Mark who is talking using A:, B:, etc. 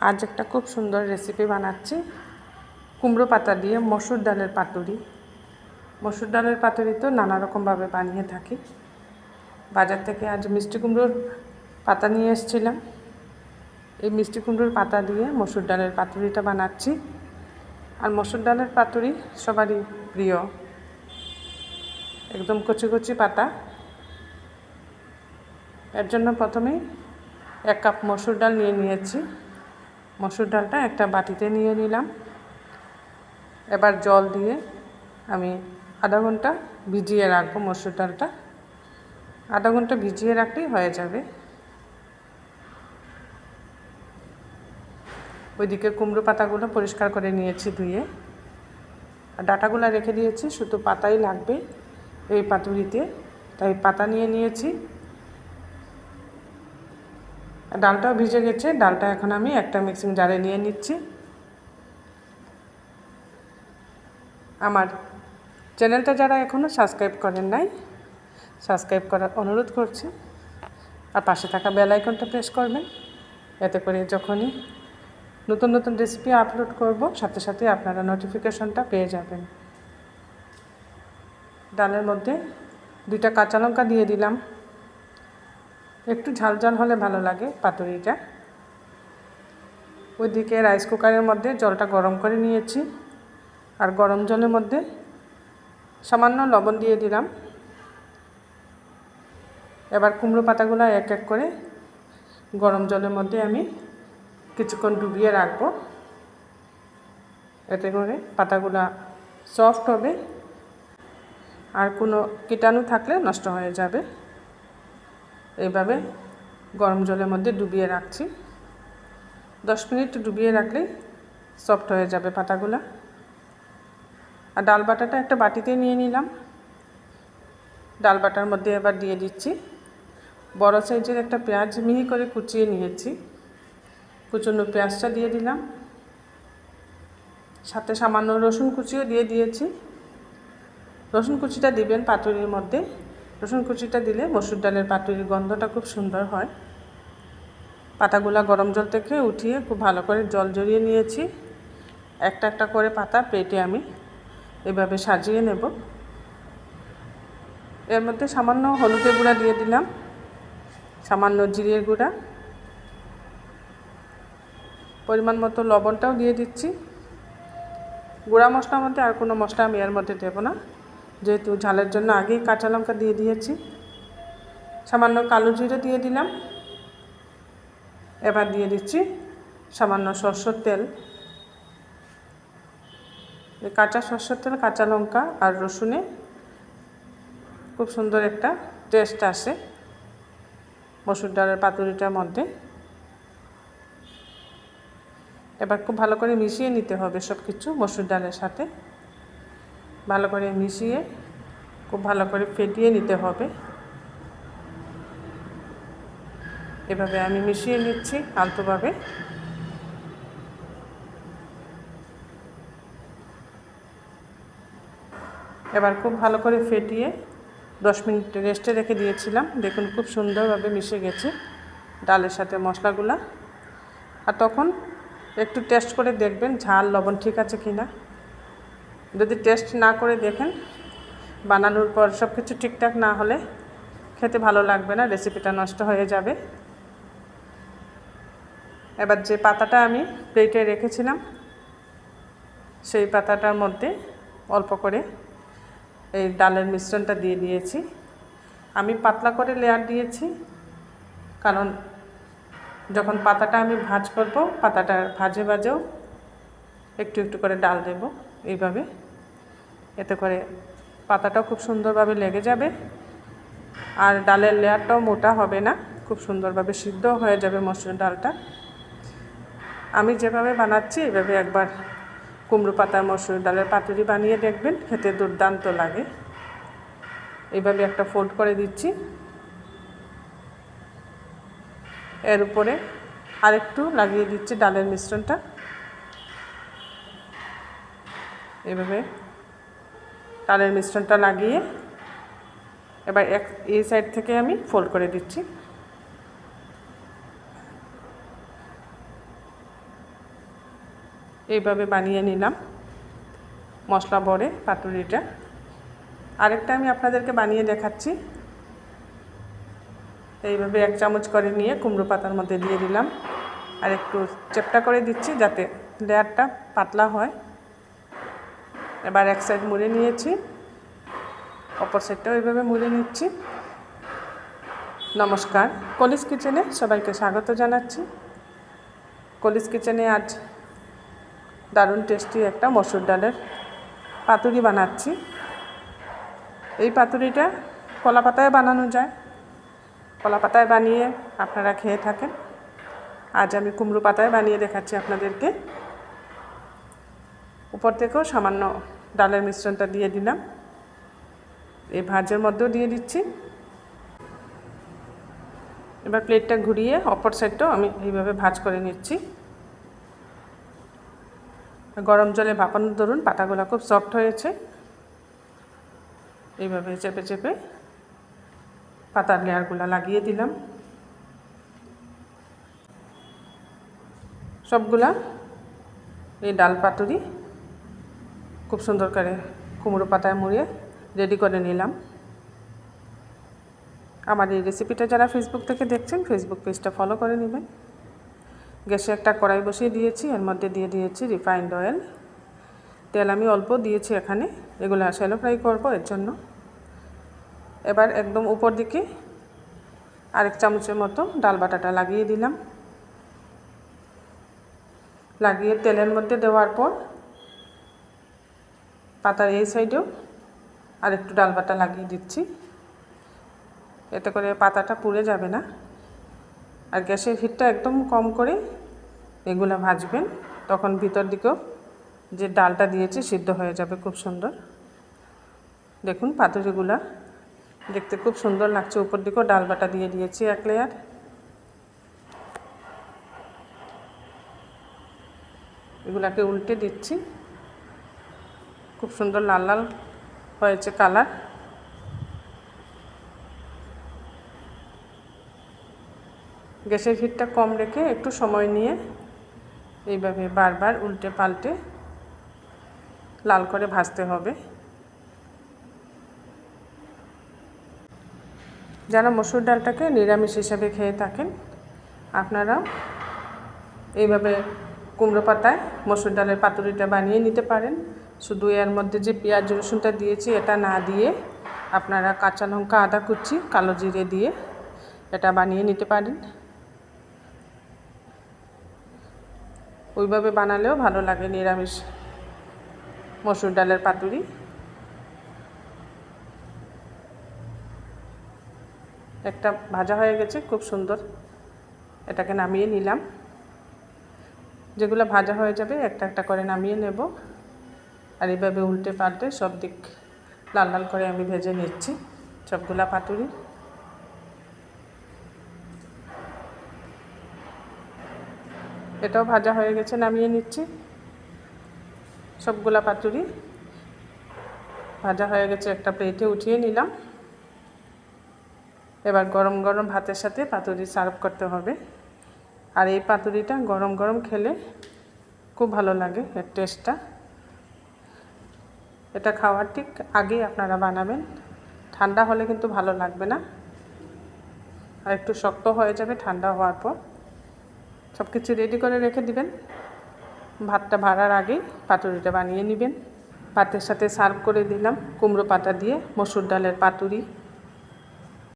A: আজ একটা খুব সুন্দর রেসিপি বানাচ্ছি কুমড়ো পাতা দিয়ে মসুর ডালের পাতুরি। মসুর ডালের পাতুরি তো নানা রকমভাবে বানিয়ে থাকি। বাজার থেকে আজ মিষ্টি কুমড়োর পাতা নিয়ে এসেছিলাম। এই মিষ্টি কুমড়োর পাতা দিয়ে মসুর ডালের পাতুরিটা বানাচ্ছি। আর মসুর ডালের পাতুরি সবারই প্রিয়, একদম কচি কচি পাতা। এর জন্য প্রথমেই 1 কাপ মসুর ডাল নিয়েছি। মসুর ডালটা একটা বাটিতে নিয়ে নিলাম। এবার জল দিয়ে আমি আধা ঘন্টা ভিজিয়ে রাখবো মসুর ডালটা। আধা ঘন্টা ভিজিয়ে রাখলেই হয়ে যাবে। ওইদিকে কুমড়ো পাতাগুলো পরিষ্কার করে নিয়েছি ধুয়ে, আর ডাঁটাগুলো রেখে দিয়েছি, শুধু পাতাই লাগবে এই পাতুরিতে, তাই পাতা নিয়ে নিয়েছি। ডালটাও ভিজে গেছে। ডালটা এখন আমি একটা মিক্সিং জারে নিয়ে নিচ্ছি। আমার চ্যানেলটা যারা এখনও সাবস্ক্রাইব করেন নাই, সাবস্ক্রাইব করার অনুরোধ করছি, আর পাশে থাকা বেল আইকনটা প্রেস করবেন। এতে করে যখনই নতুন নতুন রেসিপি আপলোড করব, সাথে সাথে আপনারা নোটিফিকেশনটা পেয়ে যাবেন। ডালের মধ্যে 2টা কাঁচা লঙ্কা দিয়ে দিলাম। একটু ঝাল ঝাল হলে ভালো লাগে পাতুরিটা। ওইদিকে রাইস কুকারের মধ্যে জলটা গরম করে নিয়েছি, আর গরম জলের মধ্যে সামান্য লবণ দিয়ে দিলাম। এবার কুমড়ো পাতাগুলো এক এক করে গরম জলের মধ্যে আমি কিছুক্ষণ ডুবিয়ে রাখবো। এতে করে পাতাগুলো সফট হবে, আর কোনো কীটাণু থাকলে নষ্ট হয়ে যাবে। এইভাবে গরম জলের মধ্যে ডুবিয়ে রাখছি। 10 মিনিট ডুবিয়ে রাখলেই সফট হয়ে যাবে পাতাগুলো। আর ডাল বাটাটা একটা বাটিতে নিয়ে নিলাম। ডাল বাটার মধ্যে এবার দিয়ে দিচ্ছি বড় সাইজের একটা পেঁয়াজ মিহি করে কুচিয়ে নিয়েছি। কুচনো পেঁয়াজটা দিয়ে দিলাম, সাথে সামান্য রসুন কুচিও দিয়ে দিয়েছি। রসুন কুচিটা দিবেন পাতুরির মধ্যে। রসুন কুচিটা দিলে মসুর ডালের পাতুরির গন্ধটা খুব সুন্দর হয়। পাতাগুলা গরম জল থেকে উঠিয়ে খুব ভালো করে জল ঝরিয়ে নিয়েছি। একটা একটা করে পাতা প্লেটে আমি এভাবে সাজিয়ে নেব। এর মধ্যে সামান্য হলুদের গুঁড়া দিয়ে দিলাম, সামান্য জিরের গুঁড়া, পরিমাণ মতো লবণটাও দিয়ে দিচ্ছি। গুঁড়া মশলার মধ্যে আর কোনো মশলা আমি এর মধ্যে দেবো না, যেহেতু ঝালের জন্য আগেই কাঁচা লঙ্কা দিয়ে দিয়েছি। সামান্য কালো জিরে দিয়ে দিলাম। এবার দিয়ে দিচ্ছি সামান্য সরষের তেল। এই কাঁচা সরষের তেল, কাঁচা লঙ্কা আর রসুনে খুব সুন্দর একটা টেস্ট আসে মসুর ডালের পাতুরিটার মধ্যে। এবার খুব ভালো করে মিশিয়ে নিতে হবে সব কিছু মসুর ডালের সাথে। ভালো করে মিশিয়ে খুব ভালো করে ফেটিয়ে নিতে হবে। এভাবে আমি মিশিয়ে নিচ্ছি আলতোভাবে। এবার খুব ভালো করে ফেটিয়ে 10 মিনিট রেস্টে রেখে দিয়েছিলাম। দেখুন খুব সুন্দরভাবে মিশে গেছে ডালের সাথে মশলাগুলা। আর তখন একটু টেস্ট করে দেখবেন ঝাল লবণ ঠিক আছে কি না। যদি টেস্ট না করে দেখেন, বানানোর পর সব কিছু ঠিকঠাক না হলে খেতে ভালো লাগবে না, রেসিপিটা নষ্ট হয়ে যাবে। এবার যে পাতাটা আমি প্লেটে রেখেছিলাম, সেই পাতাটার মধ্যে অল্প করে এই ডালের মিশ্রণটা দিয়ে দিয়েছি। আমি পাতলা করে লেয়ার দিয়েছি, কারণ যখন পাতাটা আমি ভাজ করব, পাতাটার ভাজে ভাজেও একটু একটু করে ডাল দেব এইভাবে। এতে করে পাতাটাও খুব সুন্দরভাবে লেগে যাবে, আর ডালের লেয়ারটাও মোটা হবে না, খুব সুন্দরভাবে সিদ্ধ হয়ে যাবে মসুর ডালটা। আমি যেভাবে বানাচ্ছি এভাবে একবার কুমড়ো পাতার মসুর ডালের পাতুরি বানিয়ে দেখবেন, খেতে দুর্দান্ত লাগে। এইভাবে একটা ফোল্ড করে দিচ্ছি। এর উপরে আরেকটু লাগিয়ে দিচ্ছি ডালের মিশ্রণটা। এইভাবে ডালের মিশ্রণটা লাগিয়ে এবার এই সাইড থেকে আমি ফোল্ড করে দিচ্ছি। এইভাবে বানিয়ে নিলাম মশলা ভরে পাতুরিটা। আরেকটা আমি আপনাদেরকে বানিয়ে দেখাচ্ছি। এইভাবে 1 চামচ করে নিয়ে কুমড়ো পাতার মধ্যে দিয়ে দিলাম, আর একটু চেপটা করে দিচ্ছি যাতে লেয়ারটা পাতলা হয়। এবার এক সাইড মুড়ে নিয়েছি, অপর সাইডটাও এইভাবে মুড়ে নিচ্ছি। নমস্কার, কলিস কিচেনে সবাইকে স্বাগত জানাচ্ছি। কলিস কিচেনে আজ দারুণ টেস্টি একটা মসুর ডালের পাতুরি বানাচ্ছি। এই পাতুরিটা কলা পাতায় বানানো যায়, কলা পাতায় বানিয়ে আপনারা খেয়ে থাকেন। আজ আমি কুমড়ো পাতায় বানিয়ে দেখাচ্ছি আপনাদেরকে। উপর থেকেও সামান্য ডালের মিশ্রণটা দিয়ে দিলাম, এই ভাজের মধ্যেও দিয়ে দিচ্ছি। এবার প্লেটটা ঘুরিয়ে অপর সাইডটাও আমি এইভাবে ভাজ করে নিচ্ছি। গরম জলে ভাপানোর দরুন পাতাগুলো খুব সফট হয়েছে। এইভাবে চেপে চেপে পাতার লেয়ারগুলো লাগিয়ে দিলাম। সবগুলা এই ডাল পাতুরি খুব সুন্দর করে কুমড়ো পাতায় মুড়িয়ে রেডি করে নিলাম। আমার এই রেসিপিটা যারা ফেসবুক থেকে দেখছেন, ফেসবুক পেজটা ফলো করে নেবেন। গ্যাসে একটা কড়াই বসিয়ে দিয়েছি, এর মধ্যে দিয়ে দিয়েছি রিফাইন্ড অয়েল। তেল আমি অল্প দিয়েছি এখানে, এগুলো শ্যালো ফ্রাই করবো এর জন্য। এবার একদম উপর দিকে আরেক চামচের মতো ডাল বাটাটা লাগিয়ে দিলাম। লাগিয়ে তেলের মধ্যে দেওয়ার পর পাতার এই সাইডেও আরেকটু ডাল বাটা লাগিয়ে দিচ্ছি, এতে করে পাতাটা পুড়ে যাবে না। আর গ্যাসের হিটটা একদম কম করে এগুলো ভাজবেন, তখন ভিতর দিকেও যে ডালটা দিয়েছি সিদ্ধ হয়ে যাবে খুব সুন্দর। দেখুন পাতুরিগুলা দেখতে খুব সুন্দর লাগছে। উপর দিকেও ডাল বাটা দিয়ে দিয়েছি 1 লেয়ার। এগুলাকে উল্টে দিচ্ছি, খুব সুন্দর লাল লাল হয়েছে কালার। গ্যাসের হিটটা কম রেখে একটু সময় নিয়ে এইভাবে বারবার উল্টে পাল্টে লাল করে ভাজতে হবে। যারা মসুর ডালটাকে নিরামিষ হিসাবে খেয়ে থাকেন, আপনারাও এইভাবে কুমড়ো পাতায় মসুর ডালের পাতুরিটা বানিয়ে নিতে পারেন। শুধু এর মধ্যে যে পেঁয়াজ রসুনটা দিয়েছি এটা না দিয়ে আপনারা কাঁচা লঙ্কা, আদা কুচি, কালো জিরে দিয়ে এটা বানিয়ে নিতে পারেন। ওইভাবে বানালেও ভালো লাগে নিরামিষ মসুর ডালের পাতুরি। একটা ভাজা হয়ে গেছে খুব সুন্দর, এটাকে নামিয়ে নিলাম। যেগুলো ভাজা হয়ে যাবে একটা একটা করে নামিয়ে নেব। আর এইভাবে উল্টে পাল্টে সব দিক লাল লাল করে আমি ভেজে নিচ্ছি সবগুলা পাতুরি। এটাও ভাজা হয়ে গেছে, নামিয়ে নিচ্ছি। সবগুলা পাতুরি ভাজা হয়ে গেছে, একটা প্লেটে উঠিয়ে নিলাম। এবার গরম গরম ভাতের সাথে পাতুরি সার্ভ করতে হবে। আর এই পাতুরিটা গরম গরম খেলে খুব ভালো লাগে এর টেস্টটা। এটা খাওয়ার ঠিক আগেই আপনারা বানাবেন, ঠান্ডা হলে কিন্তু ভালো লাগবে না, আর একটু শক্ত হয়ে যাবে ঠান্ডা হওয়ার পর। সব কিছু রেডি করে রেখে দিবেন, ভাতটা বাড়ার আগেই পাতুরিটা বানিয়ে নেবেন। ভাতের সাথে সার্ভ করে দিলাম কুমড়ো পাতা দিয়ে মসুর ডালের পাতুরি।